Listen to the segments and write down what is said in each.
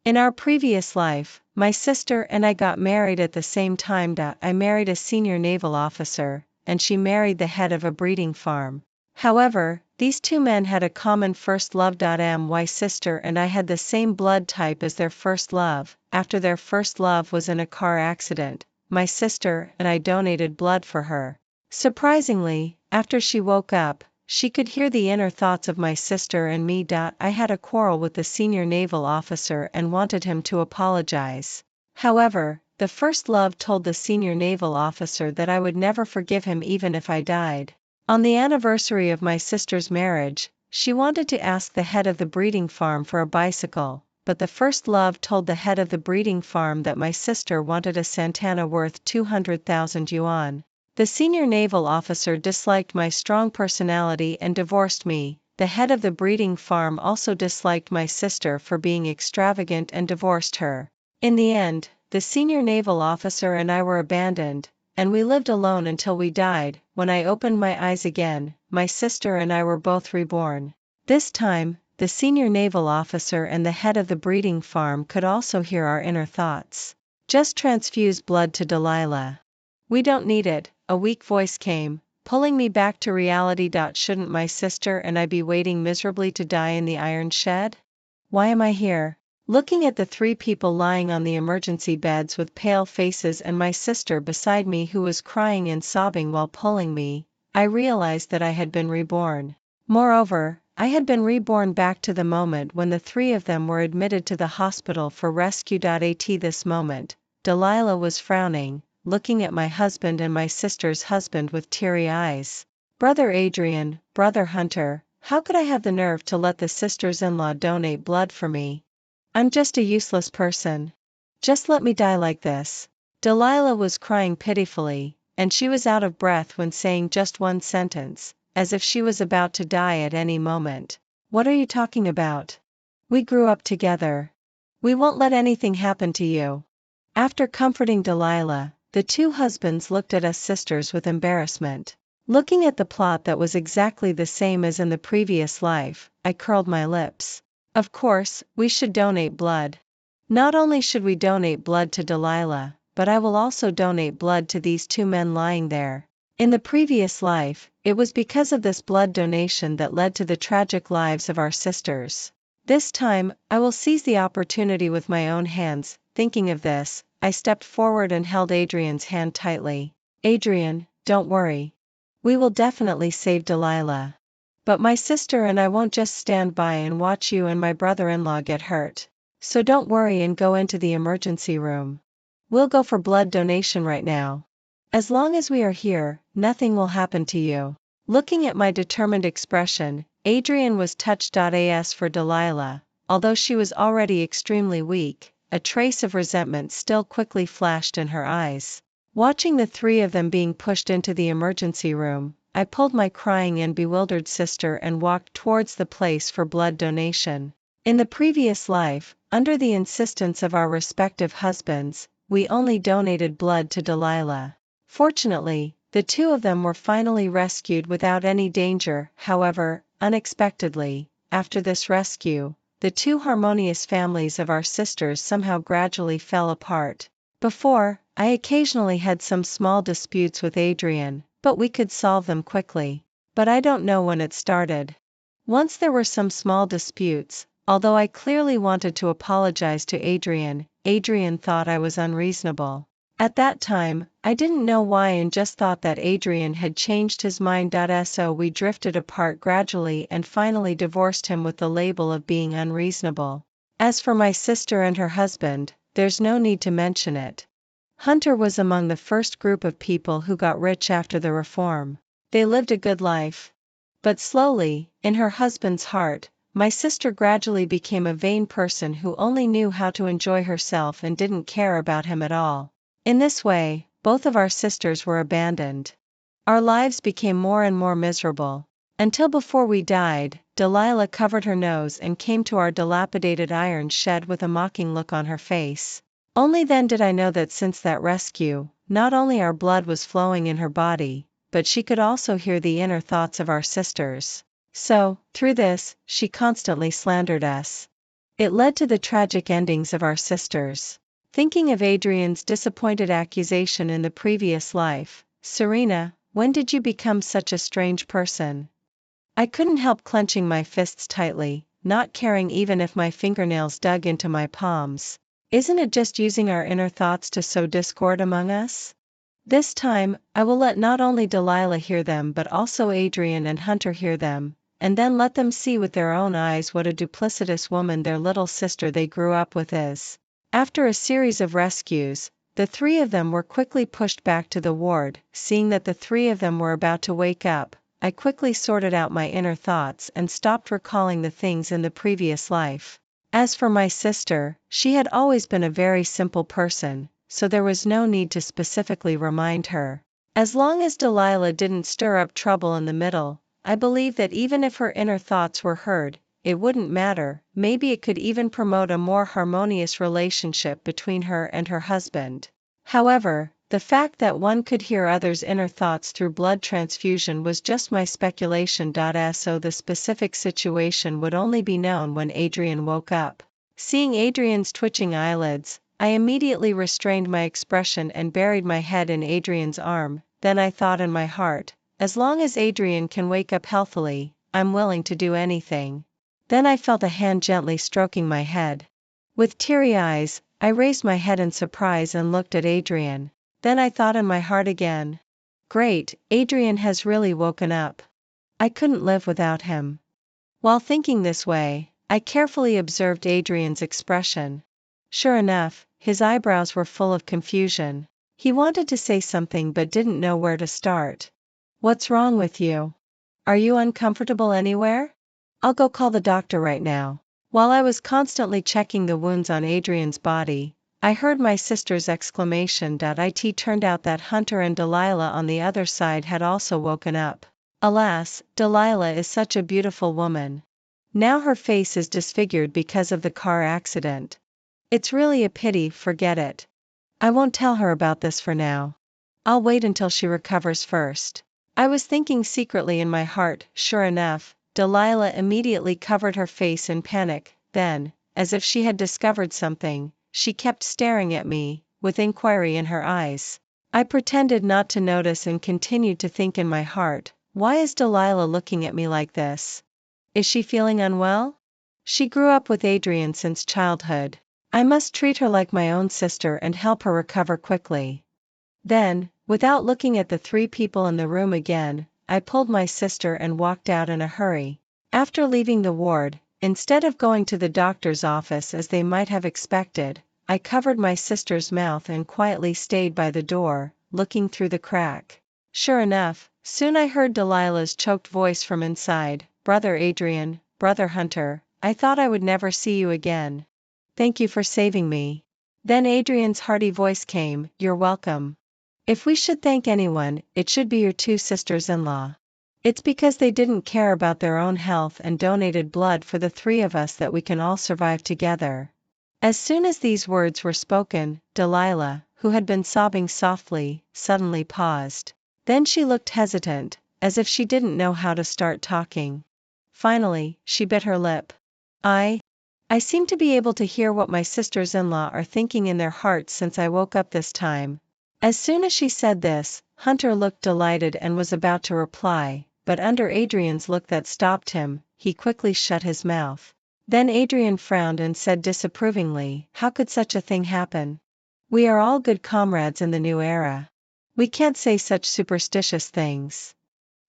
In our previous life, my sister and I got married at the same time. I married a senior naval officer, and she married the head of a breeding farm. However, these two men had a common first love. My sister and I had the same blood type as their first love. After their first love was in a car accident, my sister and I donated blood for her. Surprisingly, after she woke up, she could hear the inner thoughts of my sister and me. I had a quarrel with the senior naval officer and wanted him to apologize. However, the first love told the senior naval officer that I would never forgive him even if I died. On the anniversary of my sister's marriage, she wanted to ask the head of the breeding farm for a bicycle, but the first love told the head of the breeding farm that my sister wanted a Santana worth 200,000 yuan. The senior naval officer disliked my strong personality and divorced me. The head of the breeding farm also disliked my sister for being extravagant and divorced her. In the end, the senior naval officer and I were abandoned, and we lived alone until we died. When I opened my eyes again, my sister and I were both reborn. This time, the senior naval officer and the head of the breeding farm could also hear our inner thoughts. Just transfuse blood to Delilah. We don't need it, a weak voice came, pulling me back to reality. Shouldn't my sister and I be waiting miserably to die in the iron shed? Why am I here? Looking at the three people lying on the emergency beds with pale faces and my sister beside me who was crying and sobbing while pulling me, I realized that I had been reborn. Moreover, I had been reborn back to the moment when the three of them were admitted to the hospital for rescue. At this moment, Delilah was frowning, looking at my husband and my sister's husband with teary eyes. Brother Adrian, Brother Hunter, how could I have the nerve to let the sisters-in-law donate blood for me? I'm just a useless person. Just let me die like this. Delilah was crying pitifully, and she was out of breath when saying just one sentence, as if she was about to die at any moment. What are you talking about? We grew up together. We won't let anything happen to you. After comforting Delilah, the two husbands looked at us sisters with embarrassment. Looking at the plot that was exactly the same as in the previous life, I curled my lips. Of course, we should donate blood. Not only should we donate blood to Delilah, but I will also donate blood to these two men lying there. In the previous life, it was because of this blood donation that led to the tragic lives of our sisters. This time, I will seize the opportunity with my own hands. Thinking of this, I stepped forward and held Adrian's hand tightly. Adrian, don't worry. We will definitely save Delilah. But my sister and I won't just stand by and watch you and my brother-in-law get hurt. So don't worry and go into the emergency room. We'll go for blood donation right now. As long as we are here, nothing will happen to you. Looking at my determined expression, Adrian was touched. As for Delilah, although she was already extremely weak, a trace of resentment still quickly flashed in her eyes. Watching the three of them being pushed into the emergency room, I pulled my crying and bewildered sister and walked towards the place for blood donation. In the previous life, under the insistence of our respective husbands, we only donated blood to Delilah. Fortunately, the two of them were finally rescued without any danger. However, unexpectedly, after this rescue, the two harmonious families of our sisters somehow gradually fell apart. Before, I occasionally had some small disputes with Adrian, but we could solve them quickly. But I don't know when it started. Once there were some small disputes, although I clearly wanted to apologize to Adrian, Adrian thought I was unreasonable. At that time, I didn't know why and just thought that Adrian had changed his mind. So we drifted apart gradually and finally divorced him with the label of being unreasonable. As for my sister and her husband, there's no need to mention it. Hunter was among the first group of people who got rich after the reform. They lived a good life. But slowly, in her husband's heart, my sister gradually became a vain person who only knew how to enjoy herself and didn't care about him at all. In this way, both of our sisters were abandoned. Our lives became more and more miserable. Until before we died, Delilah covered her nose and came to our dilapidated iron shed with a mocking look on her face. Only then did I know that since that rescue, not only our blood was flowing in her body, but she could also hear the inner thoughts of our sisters. So, through this, she constantly slandered us. It led to the tragic endings of our sisters. Thinking of Adrian's disappointed accusation in the previous life, Serena, when did you become such a strange person? I couldn't help clenching my fists tightly, not caring even if my fingernails dug into my palms. Isn't it just using our inner thoughts to sow discord among us? This time, I will let not only Delilah hear them but also Adrian and Hunter hear them, and then let them see with their own eyes what a duplicitous woman their little sister they grew up with is. After a series of rescues, the three of them were quickly pushed back to the ward. Seeing that the three of them were about to wake up, I quickly sorted out my inner thoughts and stopped recalling the things in the previous life. As for my sister, she had always been a very simple person, so there was no need to specifically remind her. As long as Delilah didn't stir up trouble in the middle, I believe that even if her inner thoughts were heard, it wouldn't matter. Maybe it could even promote a more harmonious relationship between her and her husband. However, the fact that one could hear others' inner thoughts through blood transfusion was just my speculation. So the specific situation would only be known when Adrian woke up. Seeing Adrian's twitching eyelids, I immediately restrained my expression and buried my head in Adrian's arm. Then I thought in my heart, as long as Adrian can wake up healthily, I'm willing to do anything. Then I felt a hand gently stroking my head. With teary eyes, I raised my head in surprise and looked at Adrian. Then I thought in my heart again. Great, Adrian has really woken up. I couldn't live without him. While thinking this way, I carefully observed Adrian's expression. Sure enough, his eyebrows were full of confusion. He wanted to say something but didn't know where to start. What's wrong with you? Are you uncomfortable anywhere? I'll go call the doctor right now. While I was constantly checking the wounds on Adrian's body, I heard my sister's exclamation. It turned out that Hunter and Delilah on the other side had also woken up. Alas, Delilah is such a beautiful woman. Now her face is disfigured because of the car accident. It's really a pity. Forget it. I won't tell her about this for now. I'll wait until she recovers first. I was thinking secretly in my heart. Sure enough, Delilah immediately covered her face in panic. Then, as if she had discovered something, she kept staring at me, with inquiry in her eyes. I pretended not to notice and continued to think in my heart, why is Delilah looking at me like this? Is she feeling unwell? She grew up with Adrian since childhood. I must treat her like my own sister and help her recover quickly. Then, without looking at the three people in the room again, I pulled my sister and walked out in a hurry. After leaving the ward, instead of going to the doctor's office as they might have expected, I covered my sister's mouth and quietly stayed by the door, looking through the crack. Sure enough, soon I heard Delilah's choked voice from inside, "Brother Adrian, Brother Hunter, I thought I would never see you again. Thank you for saving me." Then Adrian's hearty voice came, "You're welcome. If we should thank anyone, it should be your two sisters-in-law. It's because they didn't care about their own health and donated blood for the three of us that we can all survive together." As soon as these words were spoken, Delilah, who had been sobbing softly, suddenly paused. Then she looked hesitant, as if she didn't know how to start talking. Finally, she bit her lip. I seem to be able to hear what my sisters-in-law are thinking in their hearts since I woke up this time. As soon as she said this, Hunter looked delighted and was about to reply, but under Adrian's look that stopped him, he quickly shut his mouth. Then Adrian frowned and said disapprovingly, "How could such a thing happen? We are all good comrades in the new era. We can't say such superstitious things."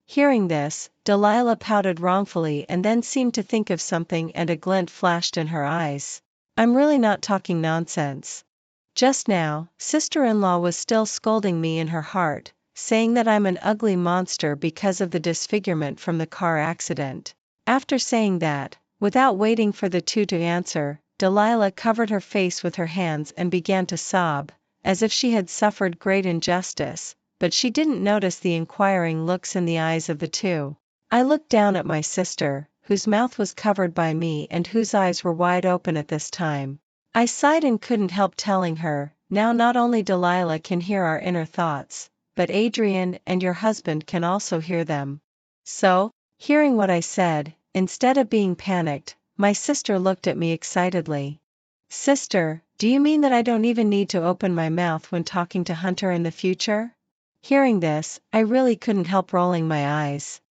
Hearing this, Delilah pouted wrongfully and then seemed to think of something and a glint flashed in her eyes. "I'm really not talking nonsense. Just now, sister-in-law was still scolding me in her heart, saying that I'm an ugly monster because of the disfigurement from the car accident." After saying that, without waiting for the two to answer, Delilah covered her face with her hands and began to sob, as if she had suffered great injustice, but she didn't notice the inquiring looks in the eyes of the two. I looked down at my sister, whose mouth was covered by me and whose eyes were wide open at this time. I sighed and couldn't help telling her, "Now not only Delilah can hear our inner thoughts, but Adrian and your husband can also hear them." So, hearing what I said, instead of being panicked, my sister looked at me excitedly. Sister, do you mean that I don't even need to open my mouth when talking to Hunter in the future? Hearing this, I really couldn't help rolling my eyes.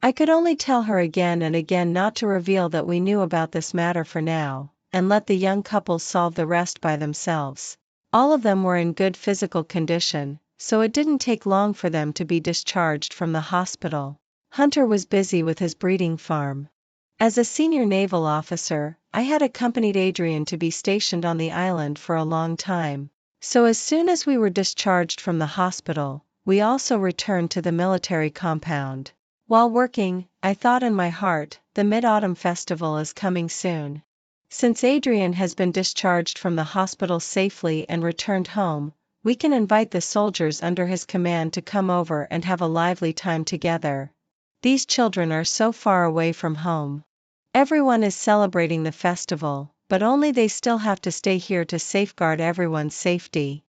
I could only tell her again and again not to reveal that we knew about this matter for now, and let the young couples solve the rest by themselves. All of them were in good physical condition, so it didn't take long for them to be discharged from the hospital. Hunter was busy with his breeding farm. As a senior naval officer, I had accompanied Adrian to be stationed on the island for a long time. So as soon as we were discharged from the hospital, we also returned to the military compound. While working, I thought in my heart, the Mid-Autumn Festival is coming soon. Since Adrian has been discharged from the hospital safely and returned home, we can invite the soldiers under his command to come over and have a lively time together. These children are so far away from home. Everyone is celebrating the festival, but only they still have to stay here to safeguard everyone's safety.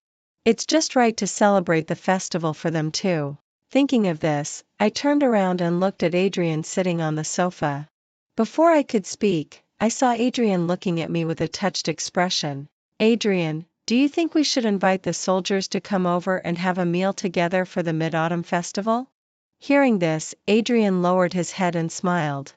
It's just right to celebrate the festival for them too. Thinking of this, I turned around and looked at Adrian sitting on the sofa. Before I could speak, I saw Adrian looking at me with a touched expression. Adrian, do you think we should invite the soldiers to come over and have a meal together for the Mid-Autumn Festival? Hearing this, Adrian lowered his head and smiled.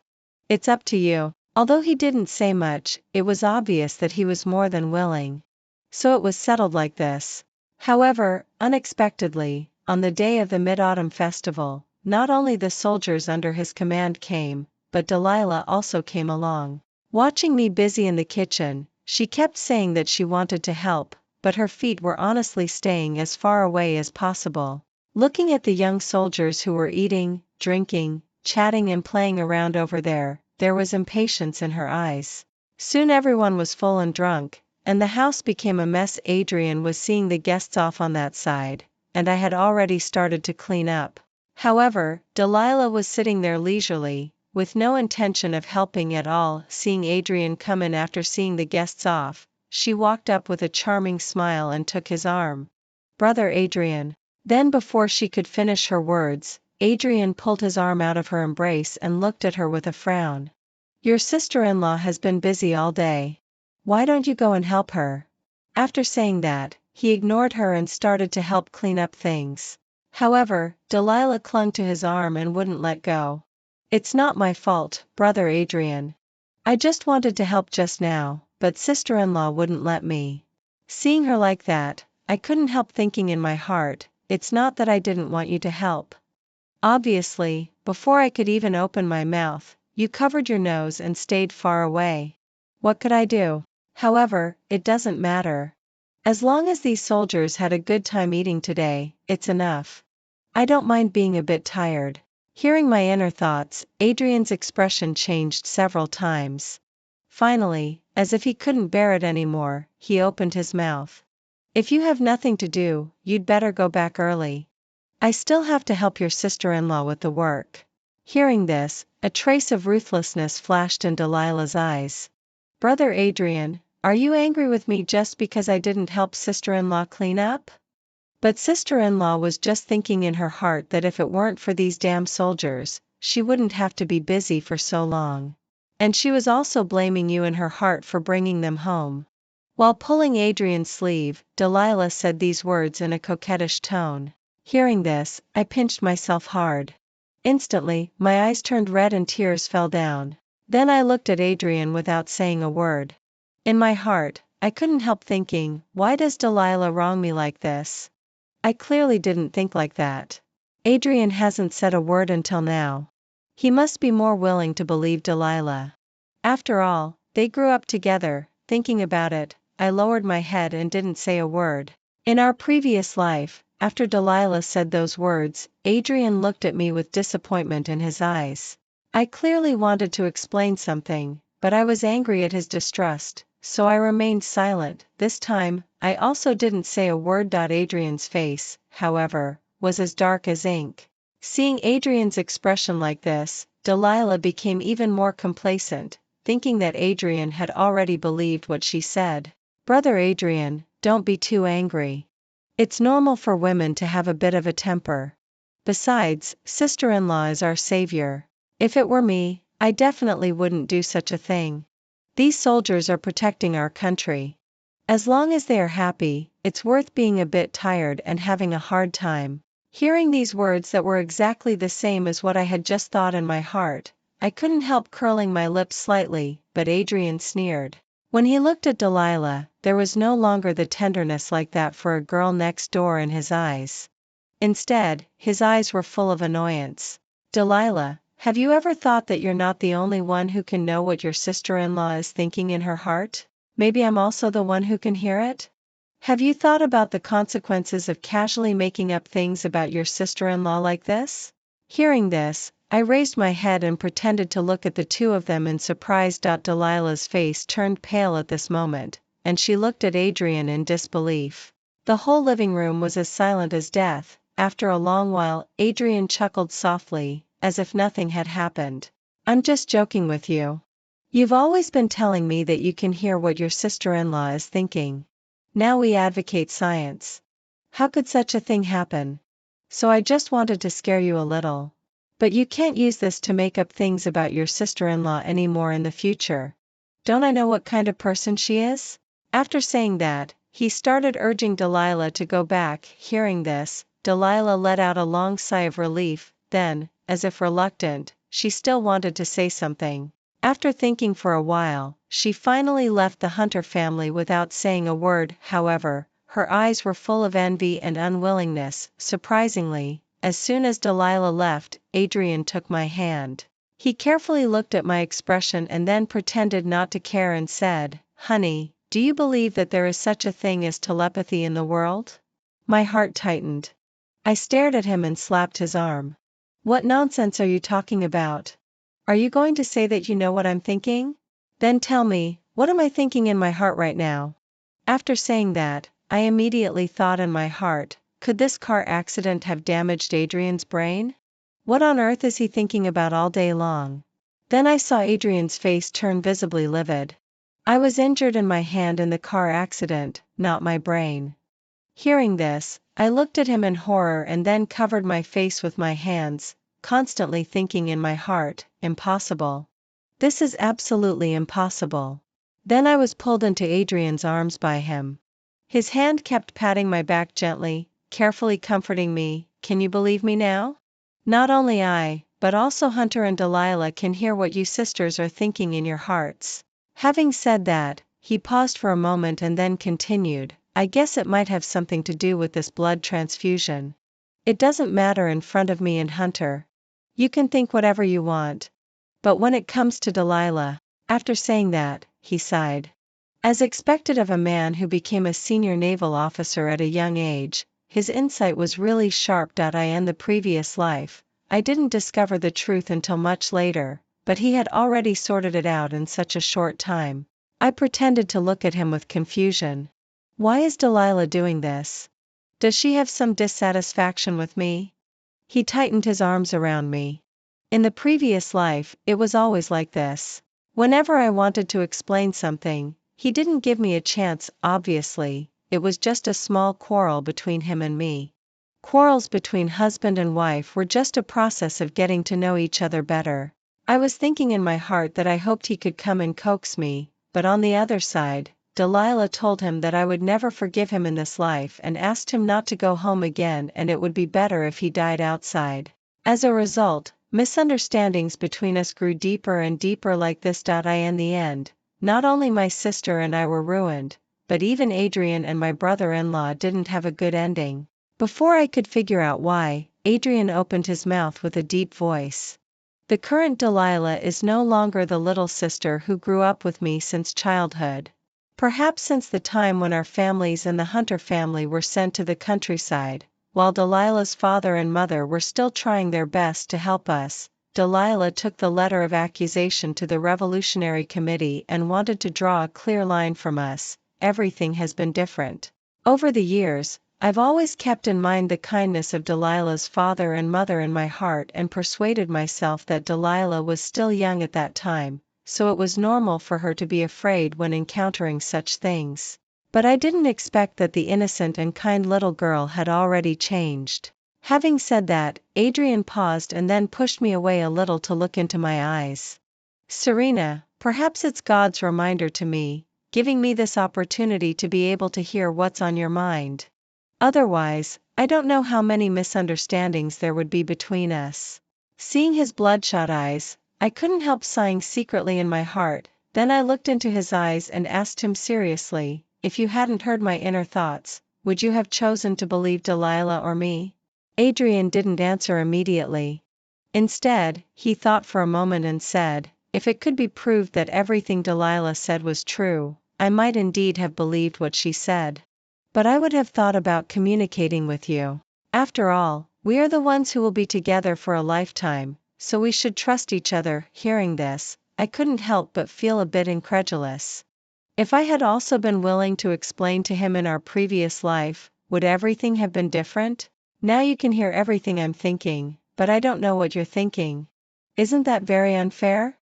It's up to you. Although he didn't say much, it was obvious that he was more than willing. So it was settled like this. However, unexpectedly, on the day of the Mid-Autumn Festival, not only the soldiers under his command came, but Delilah also came along. Watching me busy in the kitchen, she kept saying that she wanted to help, but her feet were honestly staying as far away as possible. Looking at the young soldiers who were eating, drinking, chatting and playing around over there was impatience in her eyes. Soon everyone was full and drunk, and the house became a mess. Adrian was seeing the guests off on that side, and I had already started to clean up. However, Delilah was sitting there leisurely, with no intention of helping at all. Seeing Adrian come in after seeing the guests off, she walked up with a charming smile and took his arm. Brother Adrian. Then before she could finish her words, Adrian pulled his arm out of her embrace and looked at her with a frown. Your sister-in-law has been busy all day. Why don't you go and help her? After saying that, he ignored her and started to help clean up things. However, Delilah clung to his arm and wouldn't let go. It's not my fault, Brother Adrian. I just wanted to help just now, but sister-in-law wouldn't let me. Seeing her like that, I couldn't help thinking in my heart, it's not that I didn't want you to help. Obviously, before I could even open my mouth, you covered your nose and stayed far away. What could I do? However, it doesn't matter. As long as these soldiers had a good time eating today, it's enough. I don't mind being a bit tired. Hearing my inner thoughts, Adrian's expression changed several times. Finally, as if he couldn't bear it anymore, he opened his mouth. If you have nothing to do, you'd better go back early. I still have to help your sister-in-law with the work. Hearing this, a trace of ruthlessness flashed in Delilah's eyes. Brother Adrian, are you angry with me just because I didn't help sister-in-law clean up? But sister-in-law was just thinking in her heart that if it weren't for these damn soldiers, she wouldn't have to be busy for so long. And she was also blaming you in her heart for bringing them home. While pulling Adrian's sleeve, Delilah said these words in a coquettish tone. Hearing this, I pinched myself hard. Instantly, my eyes turned red and tears fell down. Then I looked at Adrian without saying a word. In my heart, I couldn't help thinking, why does Delilah wrong me like this? I clearly didn't think like that. Adrian hasn't said a word until now. He must be more willing to believe Delilah. After all, they grew up together. Thinking about it, I lowered my head and didn't say a word. In our previous life, after Delilah said those words, Adrian looked at me with disappointment in his eyes. I clearly wanted to explain something, but I was angry at his distrust, so I remained silent. This time, I also didn't say a word. Adrian's face, however, was as dark as ink. Seeing Adrian's expression like this, Delilah became even more complacent, thinking that Adrian had already believed what she said. Brother Adrian, don't be too angry. It's normal for women to have a bit of a temper. Besides, sister-in-law is our savior. If it were me, I definitely wouldn't do such a thing. These soldiers are protecting our country. As long as they are happy, it's worth being a bit tired and having a hard time. Hearing these words that were exactly the same as what I had just thought in my heart, I couldn't help curling my lips slightly, but Adrian sneered. When he looked at Delilah, there was no longer the tenderness like that for a girl next door in his eyes. Instead, his eyes were full of annoyance. Delilah, have you ever thought that you're not the only one who can know what your sister-in-law is thinking in her heart? Maybe I'm also the one who can hear it? Have you thought about the consequences of casually making up things about your sister-in-law like this? Hearing this, I raised my head and pretended to look at the two of them in surprise. Delilah's face turned pale at this moment, and she looked at Adrian in disbelief. The whole living room was as silent as death. After a long while, Adrian chuckled softly, as if nothing had happened. I'm just joking with you. You've always been telling me that you can hear what your sister-in-law is thinking. Now we advocate science. How could such a thing happen? So I just wanted to scare you a little. But you can't use this to make up things about your sister-in-law anymore in the future. Don't I know what kind of person she is? After saying that, he started urging Delilah to go back. Hearing this, Delilah let out a long sigh of relief, then, as if reluctant, she still wanted to say something. After thinking for a while, she finally left the Hunter family without saying a word. However, her eyes were full of envy and unwillingness. Surprisingly, as soon as Delilah left, Adrian took my hand. He carefully looked at my expression and then pretended not to care and said, "Honey, do you believe that there is such a thing as telepathy in the world?" My heart tightened. I stared at him and slapped his arm. "What nonsense are you talking about? Are you going to say that you know what I'm thinking? Then tell me, what am I thinking in my heart right now?" After saying that, I immediately thought in my heart, could this car accident have damaged Adrian's brain? What on earth is he thinking about all day long? Then I saw Adrian's face turn visibly livid. I was injured in my hand in the car accident, not my brain. Hearing this, I looked at him in horror and then covered my face with my hands, constantly thinking in my heart, impossible. This is absolutely impossible. Then I was pulled into Adrian's arms by him. His hand kept patting my back gently, carefully comforting me. Can you believe me now? Not only I, but also Hunter and Delilah can hear what you sisters are thinking in your hearts. Having said that, he paused for a moment and then continued, I guess it might have something to do with this blood transfusion. It doesn't matter in front of me and Hunter. You can think whatever you want. But when it comes to Delilah, after saying that, he sighed. As expected of a man who became a senior naval officer at a young age, his insight was really sharp. In the previous life, I didn't discover the truth until much later, but he had already sorted it out in such a short time. I pretended to look at him with confusion. Why is Delilah doing this? Does she have some dissatisfaction with me? He tightened his arms around me. In the previous life, it was always like this. Whenever I wanted to explain something, he didn't give me a chance. Obviously, it was just a small quarrel between him and me. Quarrels between husband and wife were just a process of getting to know each other better. I was thinking in my heart that I hoped he could come and coax me, but on the other side, Delilah told him that I would never forgive him in this life and asked him not to go home again and it would be better if he died outside. As a result, misunderstandings between us grew deeper and deeper like this. In the end, not only my sister and I were ruined, but even Adrian and my brother-in-law didn't have a good ending. Before I could figure out why, Adrian opened his mouth with a deep voice. The current Delilah is no longer the little sister who grew up with me since childhood. Perhaps since the time when our families and the Hunter family were sent to the countryside, while Delilah's father and mother were still trying their best to help us, Delilah took the letter of accusation to the Revolutionary Committee and wanted to draw a clear line from us. Everything has been different. Over the years, I've always kept in mind the kindness of Delilah's father and mother in my heart and persuaded myself that Delilah was still young at that time, so it was normal for her to be afraid when encountering such things. But I didn't expect that the innocent and kind little girl had already changed. Having said that, Adrian paused and then pushed me away a little to look into my eyes. "Serena, Perhaps it's God's reminder to me, giving me this opportunity to be able to hear what's on your mind. Otherwise, I don't know how many misunderstandings there would be between us." Seeing his bloodshot eyes, I couldn't help sighing secretly in my heart. Then I looked into his eyes and asked him seriously, "If you hadn't heard my inner thoughts, would you have chosen to believe Delilah or me?" Adrian didn't answer immediately. Instead, he thought for a moment and said, "If it could be proved that everything Delilah said was true, I might indeed have believed what she said. But I would have thought about communicating with you. After all, we are the ones who will be together for a lifetime, so we should trust each other." Hearing this, I couldn't help but feel a bit incredulous. If I had also been willing to explain to him in our previous life, would everything have been different? Now you can hear everything I'm thinking, but I don't know what you're thinking. Isn't that very unfair?"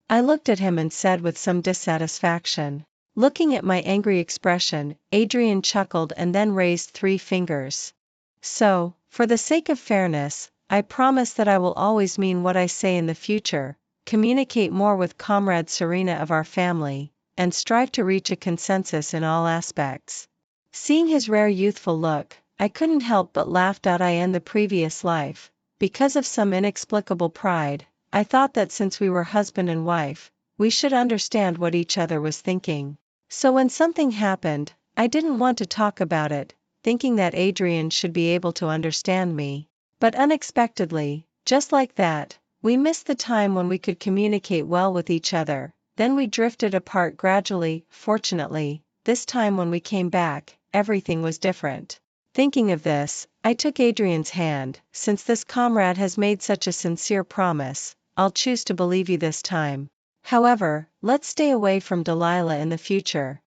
I looked at him and said with some dissatisfaction. Looking at my angry expression, Adrian chuckled and then raised 3 fingers. "So, for the sake of fairness, I promise that I will always mean what I say in the future, communicate more with Comrade Serena of our family, and strive to reach a consensus in all aspects." Seeing his rare youthful look, I couldn't help but laugh. I in the previous life, because of some inexplicable pride, I thought that since we were husband and wife, we should understand what each other was thinking. So when something happened, I didn't want to talk about it, thinking that Adrian should be able to understand me. But unexpectedly, just like that, we missed the time when we could communicate well with each other. Then we drifted apart gradually. Fortunately, this time when we came back, everything was different. Thinking of this, I took Adrian's hand. "Since this comrade has made such a sincere promise, I'll choose to believe you this time. However, let's stay away from Delilah in the future.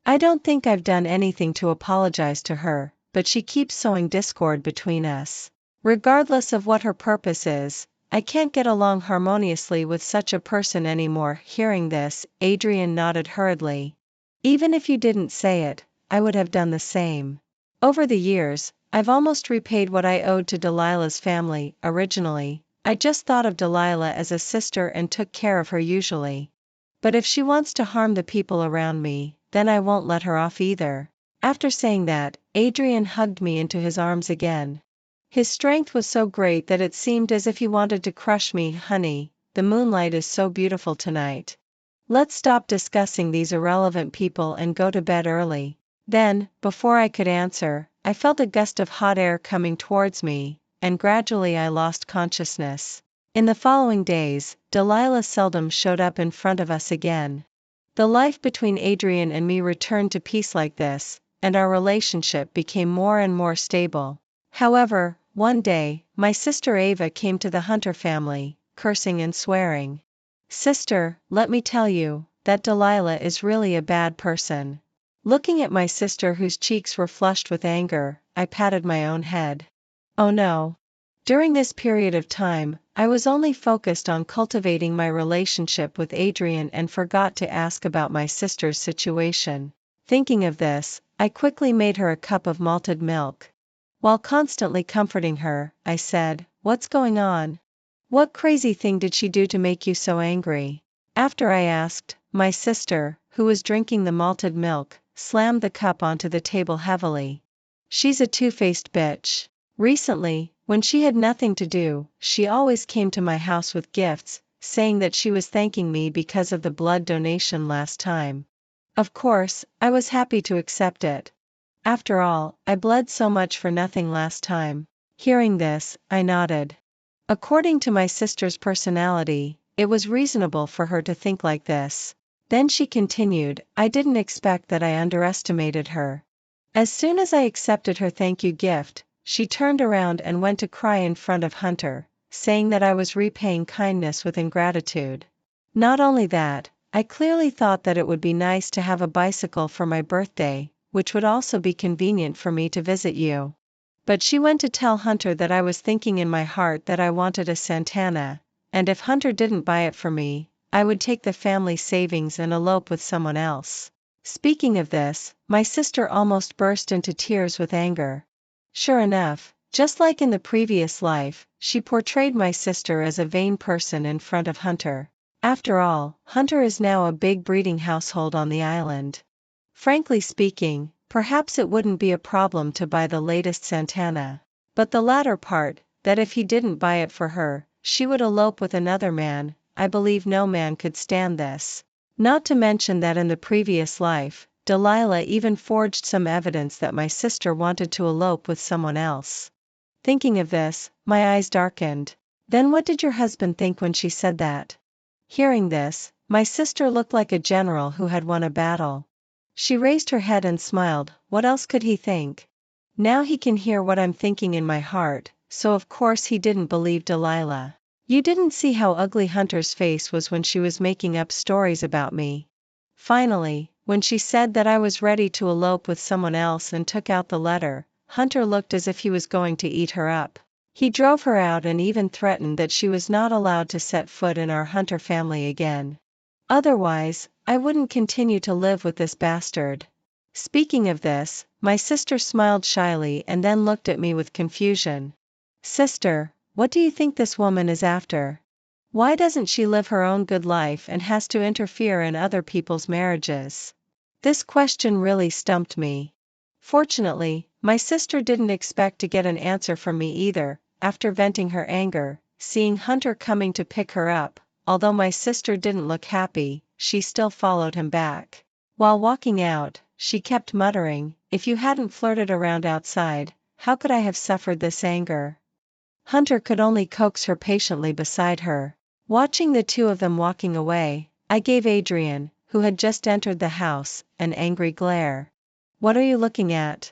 I don't think I've done anything to apologize to her, but she keeps sowing discord between us. Regardless of what her purpose is, I can't get along harmoniously with such a person anymore." Hearing this, Adrian nodded hurriedly. "Even if you didn't say it, I would have done the same. Over the years, I've almost repaid what I owed to Delilah's family. Originally, I just thought of Delilah as a sister and took care of her usually. But if she wants to harm the people around me, then I won't let her off either." After saying that, Adrian hugged me into his arms again. His strength was so great that it seemed as if he wanted to crush me. "Honey, the moonlight is so beautiful tonight. Let's stop discussing these irrelevant people and go to bed early." Then, before I could answer, I felt a gust of hot air coming towards me, and gradually I lost consciousness. In the following days, Delilah seldom showed up in front of us again. The life between Adrian and me returned to peace like this, and our relationship became more and more stable. However, one day, my sister Ava came to the Hunter family, cursing and swearing. "Sister, let me tell you, that Delilah is really a bad person." Looking at my sister whose cheeks were flushed with anger, I patted my own head. Oh no. During this period of time, I was only focused on cultivating my relationship with Adrian and forgot to ask about my sister's situation. Thinking of this, I quickly made her a cup of malted milk. While constantly comforting her, I said, "What's going on? What crazy thing did she do to make you so angry?" After I asked, my sister, who was drinking the malted milk, slammed the cup onto the table heavily. "She's a two-faced bitch. Recently, when she had nothing to do, she always came to my house with gifts, saying that she was thanking me because of the blood donation last time. Of course, I was happy to accept it. After all, I bled so much for nothing last time." Hearing this, I nodded. According to my sister's personality, it was reasonable for her to think like this. Then she continued, "I didn't expect that. I underestimated her. As soon as I accepted her thank you gift, she turned around and went to cry in front of Hunter, saying that I was repaying kindness with ingratitude. Not only that, I clearly thought that it would be nice to have a bicycle for my birthday, which would also be convenient for me to visit you. But she went to tell Hunter that I was thinking in my heart that I wanted a Santana, and if Hunter didn't buy it for me, I would take the family savings and elope with someone else." Speaking of this, my sister almost burst into tears with anger. Sure enough, just like in the previous life, she portrayed my sister as a vain person in front of Hunter. After all, Hunter is now a big breeding household on the island. Frankly speaking, perhaps it wouldn't be a problem to buy the latest Santana. But the latter part, that if he didn't buy it for her, she would elope with another man, I believe no man could stand this. Not to mention that in the previous life, Delilah even forged some evidence that my sister wanted to elope with someone else. Thinking of this, my eyes darkened. Then what did your husband think when she said that? Hearing this, my sister looked like a general who had won a battle. She raised her head and smiled. What else could he think? Now he can hear what I'm thinking in my heart, so of course he didn't believe Delilah. You didn't see how ugly Hunter's face was when she was making up stories about me. Finally, when she said that I was ready to elope with someone else and took out the letter, Hunter looked as if he was going to eat her up. He drove her out and even threatened that she was not allowed to set foot in our Hunter family again. Otherwise, I wouldn't continue to live with this bastard. Speaking of this, my sister smiled shyly and then looked at me with confusion. Sister, what do you think this woman is after? Why doesn't she live her own good life and has to interfere in other people's marriages? This question really stumped me. Fortunately, my sister didn't expect to get an answer from me either. After venting her anger, seeing Hunter coming to pick her up, although my sister didn't look happy, she still followed him back. While walking out, she kept muttering, "If you hadn't flirted around outside, how could I have suffered this anger?" Hunter could only coax her patiently beside her. Watching the two of them walking away, I gave Adrian, who had just entered the house, an angry glare. "What are you looking at?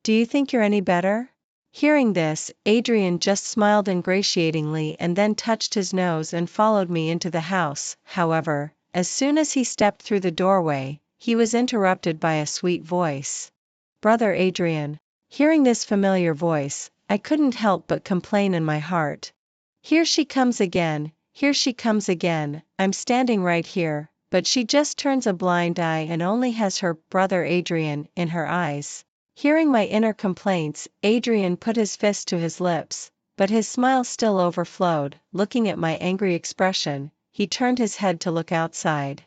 Do you think you're any better?" Hearing this, Adrian just smiled ingratiatingly and then touched his nose and followed me into the house. However, as soon as he stepped through the doorway, he was interrupted by a sweet voice. "Brother Adrian." Hearing this familiar voice, I couldn't help but complain in my heart. "Here she comes again, here she comes again, I'm standing right here," but she just turns a blind eye and only has her "brother Adrian" in her eyes. Hearing my inner complaints, Adrian put his fist to his lips, but his smile still overflowed. Looking at my angry expression, he turned his head to look outside.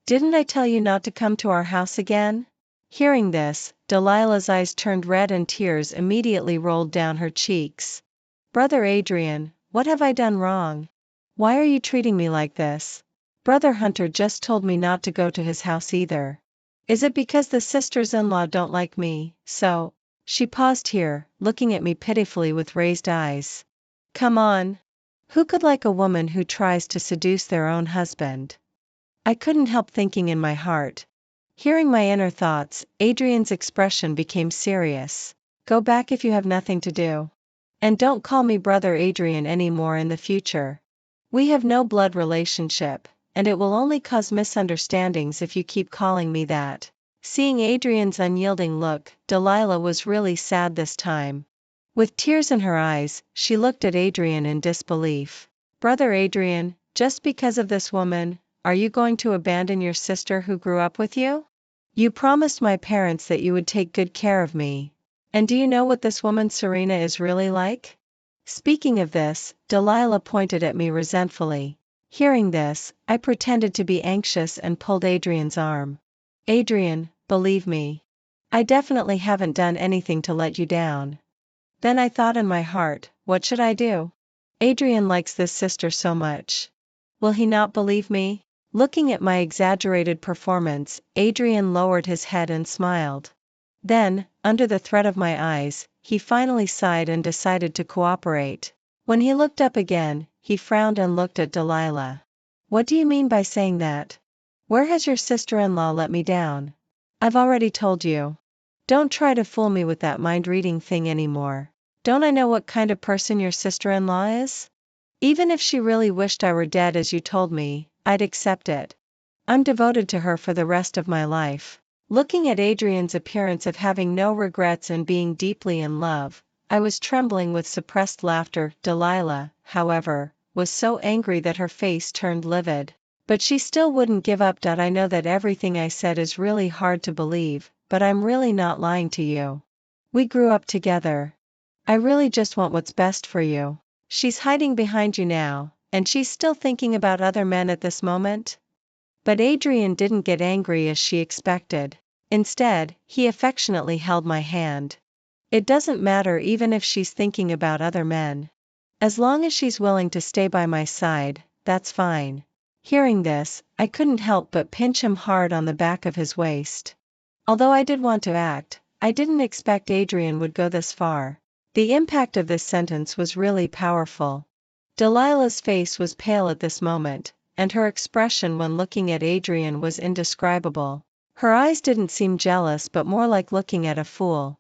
"Didn't I tell you not to come to our house again?" Hearing this, Delilah's eyes turned red and tears immediately rolled down her cheeks. "Brother Adrian, what have I done wrong? Why are you treating me like this? Brother Hunter just told me not to go to his house either. Is it because the sisters-in-law don't like me, so?" She paused here, looking at me pitifully with raised eyes. Come on. Who could like a woman who tries to seduce their own husband? I couldn't help thinking in my heart. Hearing my inner thoughts, Adrian's expression became serious. "Go back if you have nothing to do. And don't call me Brother Adrian anymore in the future. We have no blood relationship, and it will only cause misunderstandings if you keep calling me that." Seeing Adrian's unyielding look, Delilah was really sad this time. With tears in her eyes, she looked at Adrian in disbelief. "Brother Adrian, just because of this woman, are you going to abandon your sister who grew up with you? You promised my parents that you would take good care of me. And do you know what this woman Serena is really like?" Speaking of this, Delilah pointed at me resentfully. Hearing this, I pretended to be anxious and pulled Adrian's arm. "Adrian, believe me. I definitely haven't done anything to let you down." Then I thought in my heart, what should I do? Adrian likes this sister so much. Will he not believe me? Looking at my exaggerated performance, Adrian lowered his head and smiled. Then, under the threat of my eyes, he finally sighed and decided to cooperate. When he looked up again, he frowned and looked at Delilah. "What do you mean by saying that? Where has your sister-in-law let me down?" "I've already told you. Don't try to fool me with that mind-reading thing anymore. Don't I know what kind of person your sister-in-law is? Even if she really wished I were dead as you told me, I'd accept it. I'm devoted to her for the rest of my life." Looking at Adrian's appearance of having no regrets and being deeply in love, I was trembling with suppressed laughter. Delilah, however, was so angry that her face turned livid. But she still wouldn't give up. "I know that everything I said is really hard to believe, but I'm really not lying to you. We grew up together. I really just want what's best for you. She's hiding behind you now, and she's still thinking about other men at this moment? But Adrian didn't get angry as she expected. Instead, he affectionately held my hand. It doesn't matter even if she's thinking about other men. As long as she's willing to stay by my side, that's fine. Hearing this, I couldn't help but pinch him hard on the back of his waist. Although I did want to act, I didn't expect Adrian would go this far. The impact of this sentence was really powerful. Delilah's face was pale at this moment, and her expression when looking at Adrian was indescribable. Her eyes didn't seem jealous but more like looking at a fool.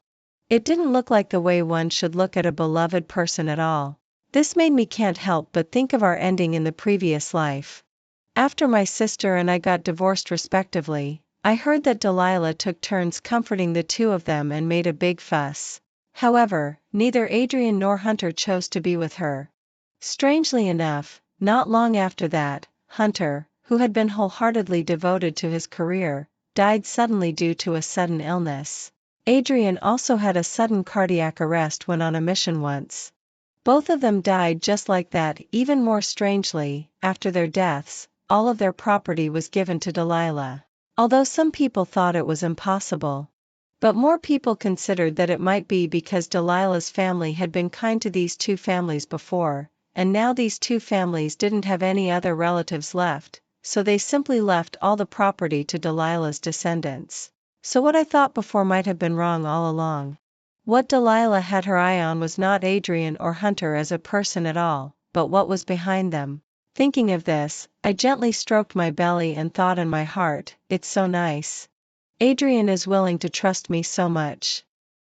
It didn't look like the way one should look at a beloved person at all. This made me can't help but think of our ending in the previous life. After my sister and I got divorced respectively, I heard that Delilah took turns comforting the two of them and made a big fuss. However, neither Adrian nor Hunter chose to be with her. Strangely enough, not long after that, Hunter, who had been wholeheartedly devoted to his career, died suddenly due to a sudden illness. Adrian also had a sudden cardiac arrest when on a mission once. Both of them died just like that. Even more strangely, after their deaths, all of their property was given to Delilah. Although some people thought it was impossible. But more people considered that it might be because Delilah's family had been kind to these two families before, and now these two families didn't have any other relatives left, so they simply left all the property to Delilah's descendants. So what I thought before might have been wrong all along. What Delilah had her eye on was not Adrian or Hunter as a person at all, but what was behind them. Thinking of this, I gently stroked my belly and thought in my heart, it's so nice. Adrian is willing to trust me so much.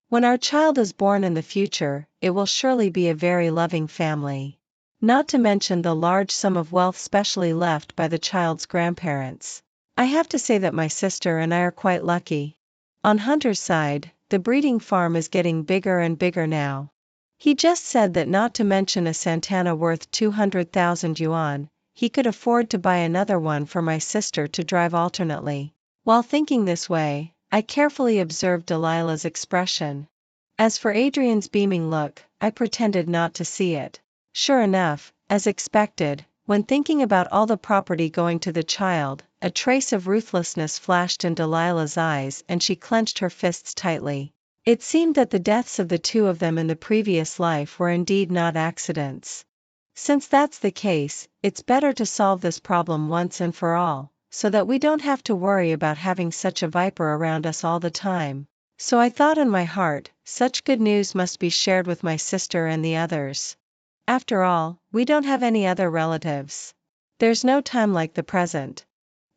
When our child is born in the future, it will surely be a very loving family. Not to mention the large sum of wealth specially left by the child's grandparents. I have to say that my sister and I are quite lucky. On Hunter's side, the breeding farm is getting bigger and bigger now. He just said that not to mention a Santana worth 200,000 yuan, he could afford to buy another one for my sister to drive alternately. While thinking this way, I carefully observed Delilah's expression. As for Adrian's beaming look, I pretended not to see it. Sure enough, as expected, when thinking about all the property going to the child, a trace of ruthlessness flashed in Delilah's eyes and she clenched her fists tightly. It seemed that the deaths of the two of them in the previous life were indeed not accidents. Since that's the case, it's better to solve this problem once and for all, so that we don't have to worry about having such a viper around us all the time. So I thought in my heart, such good news must be shared with my sister and the others. After all, we don't have any other relatives. There's no time like the present.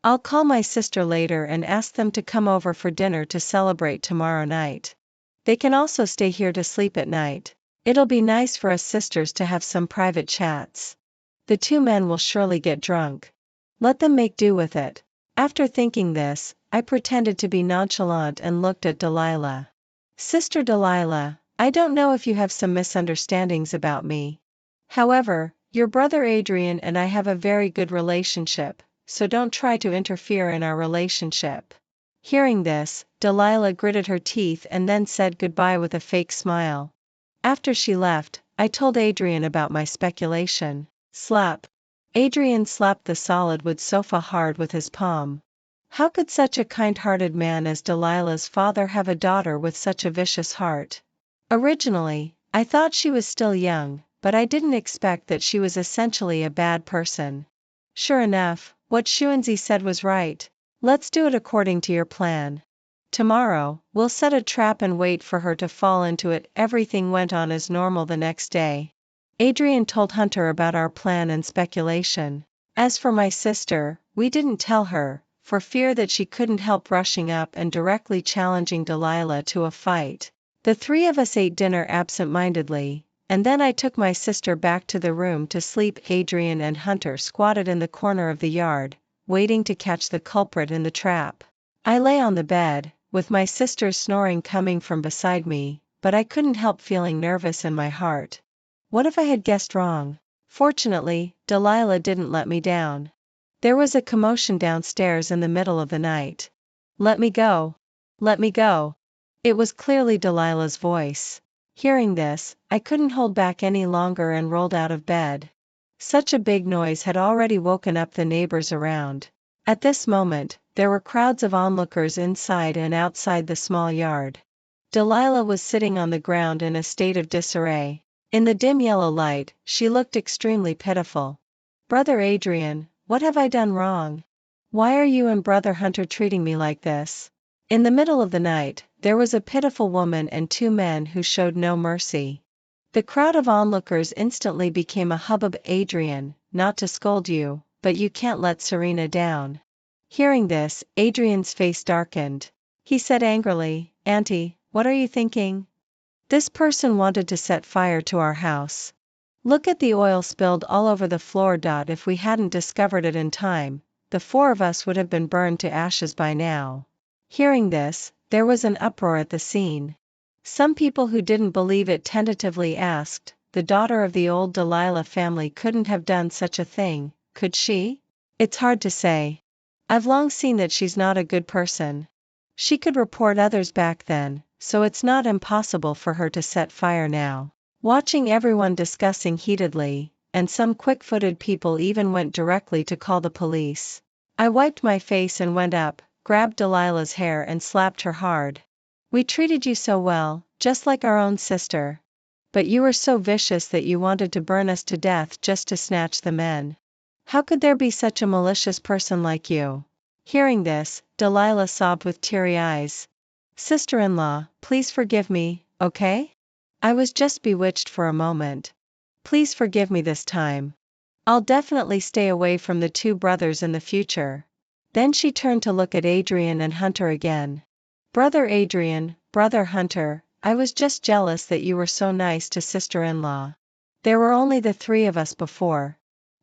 I'll call my sister later and ask them to come over for dinner to celebrate tomorrow night. They can also stay here to sleep at night. It'll be nice for us sisters to have some private chats. The two men will surely get drunk. Let them make do with it. After thinking this, I pretended to be nonchalant and looked at Delilah. Sister Delilah, I don't know if you have some misunderstandings about me. However, your brother Adrian and I have a very good relationship, so don't try to interfere in our relationship. Hearing this, Delilah gritted her teeth and then said goodbye with a fake smile. After she left, I told Adrian about my speculation. Slap. Adrian slapped the solid wood sofa hard with his palm. How could such a kind-hearted man as Delilah's father have a daughter with such a vicious heart? Originally, I thought she was still young, but I didn't expect that she was essentially a bad person. Sure enough, what Xuanzi said was right. Let's do it according to your plan. Tomorrow, we'll set a trap and wait for her to fall into it. Everything went on as normal the next day. Adrian told Hunter about our plan and speculation. As for my sister, we didn't tell her, for fear that she couldn't help rushing up and directly challenging Delilah to a fight. The three of us ate dinner absent-mindedly, and then I took my sister back to the room to sleep. Adrian and Hunter squatted in the corner of the yard, waiting to catch the culprit in the trap. I lay on the bed, with my sister's snoring coming from beside me, but I couldn't help feeling nervous in my heart. What if I had guessed wrong? Fortunately, Delilah didn't let me down. There was a commotion downstairs in the middle of the night. Let me go. Let me go. It was clearly Delilah's voice. Hearing this, I couldn't hold back any longer and rolled out of bed. Such a big noise had already woken up the neighbors around. At this moment, there were crowds of onlookers inside and outside the small yard. Delilah was sitting on the ground in a state of disarray. In the dim yellow light, she looked extremely pitiful. "Brother Adrian, what have I done wrong? Why are you and Brother Hunter treating me like this?" In the middle of the night, there was a pitiful woman and two men who showed no mercy. The crowd of onlookers instantly became a hubbub. "Adrian, not to scold you, but you can't let Serena down." Hearing this, Adrian's face darkened. He said angrily, "Auntie, what are you thinking? This person wanted to set fire to our house. Look at the oil spilled all over the floor. If we hadn't discovered it in time, the four of us would have been burned to ashes by now." Hearing this, there was an uproar at the scene. Some people who didn't believe it tentatively asked, "The daughter of the old Delilah family couldn't have done such a thing, could she?" "It's hard to say. I've long seen that she's not a good person. She could report others back then, so it's not impossible for her to set fire now." Watching everyone discussing heatedly, and some quick-footed people even went directly to call the police. I wiped my face and went up, grabbed Delilah's hair and slapped her hard. "We treated you so well, just like our own sister. But you were so vicious that you wanted to burn us to death just to snatch the men. How could there be such a malicious person like you?" Hearing this, Delilah sobbed with teary eyes. "Sister-in-law, please forgive me, okay? I was just bewitched for a moment. Please forgive me this time. I'll definitely stay away from the two brothers in the future." Then she turned to look at Adrian and Hunter again. "Brother Adrian, Brother Hunter, I was just jealous that you were so nice to sister-in-law. There were only the three of us before.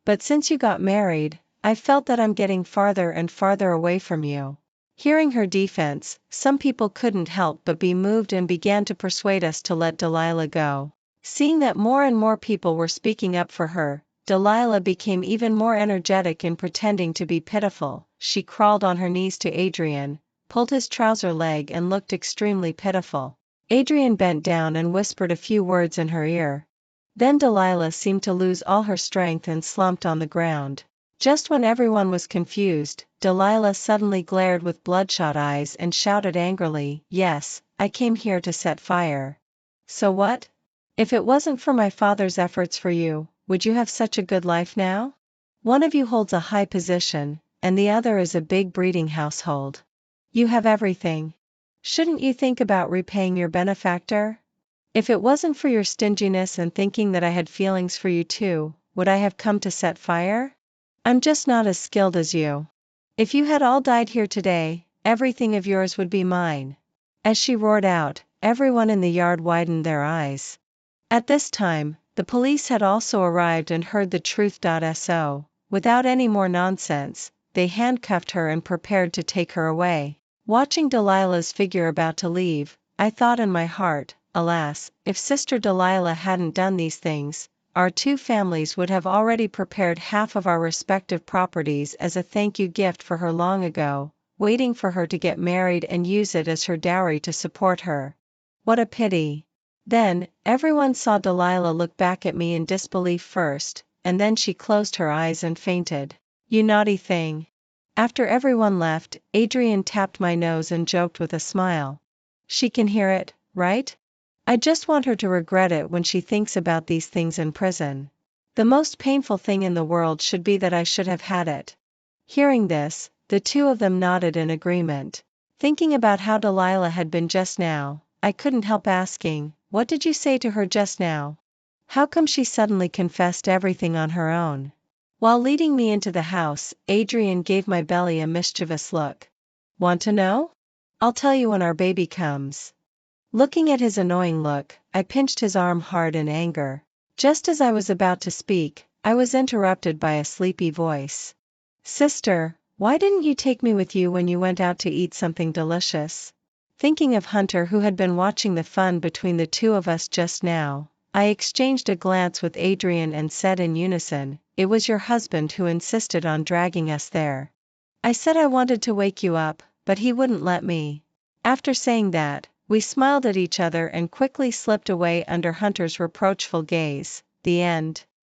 But since you got married, I felt that I'm getting farther and farther away from you." Hearing her defense, some people couldn't help but be moved and began to persuade us to let Delilah go. Seeing that more and more people were speaking up for her, Delilah became even more energetic in pretending to be pitiful. She crawled on her knees to Adrian, pulled his trouser leg and looked extremely pitiful. Adrian bent down and whispered a few words in her ear. Then Delilah seemed to lose all her strength and slumped on the ground. Just when everyone was confused, Delilah suddenly glared with bloodshot eyes and shouted angrily, "Yes, I came here to set fire. So what? If it wasn't for my father's efforts for you, would you have such a good life now? One of you holds a high position, and the other is a big breeding household. You have everything. Shouldn't you think about repaying your benefactor? If it wasn't for your stinginess and thinking that I had feelings for you too, would I have come to set fire? I'm just not as skilled as you. If you had all died here today, everything of yours would be mine." As she roared out, everyone in the yard widened their eyes. At this time, the police had also arrived and heard the truth. So, without any more nonsense, they handcuffed her and prepared to take her away. Watching Delilah's figure about to leave, I thought in my heart, alas, if Sister Delilah hadn't done these things, our two families would have already prepared half of our respective properties as a thank you gift for her long ago, waiting for her to get married and use it as her dowry to support her. What a pity. Then, everyone saw Delilah look back at me in disbelief first, and then she closed her eyes and fainted. "You naughty thing." After everyone left, Adrian tapped my nose and joked with a smile. "She can hear it, right? I just want her to regret it when she thinks about these things in prison. The most painful thing in the world should be that I should have had it." Hearing this, the two of them nodded in agreement. Thinking about how Delilah had been just now, I couldn't help asking, "What did you say to her just now? How come she suddenly confessed everything on her own?" While leading me into the house, Adrian gave my belly a mischievous look. "Want to know? I'll tell you when our baby comes." Looking at his annoying look, I pinched his arm hard in anger. Just as I was about to speak, I was interrupted by a sleepy voice. "Sister, why didn't you take me with you when you went out to eat something delicious?" Thinking of Hunter, who had been watching the fun between the two of us just now, I exchanged a glance with Adrian and said in unison, "It was your husband who insisted on dragging us there. I said I wanted to wake you up, but he wouldn't let me." After saying that, we smiled at each other and quickly slipped away under Hunter's reproachful gaze. The end.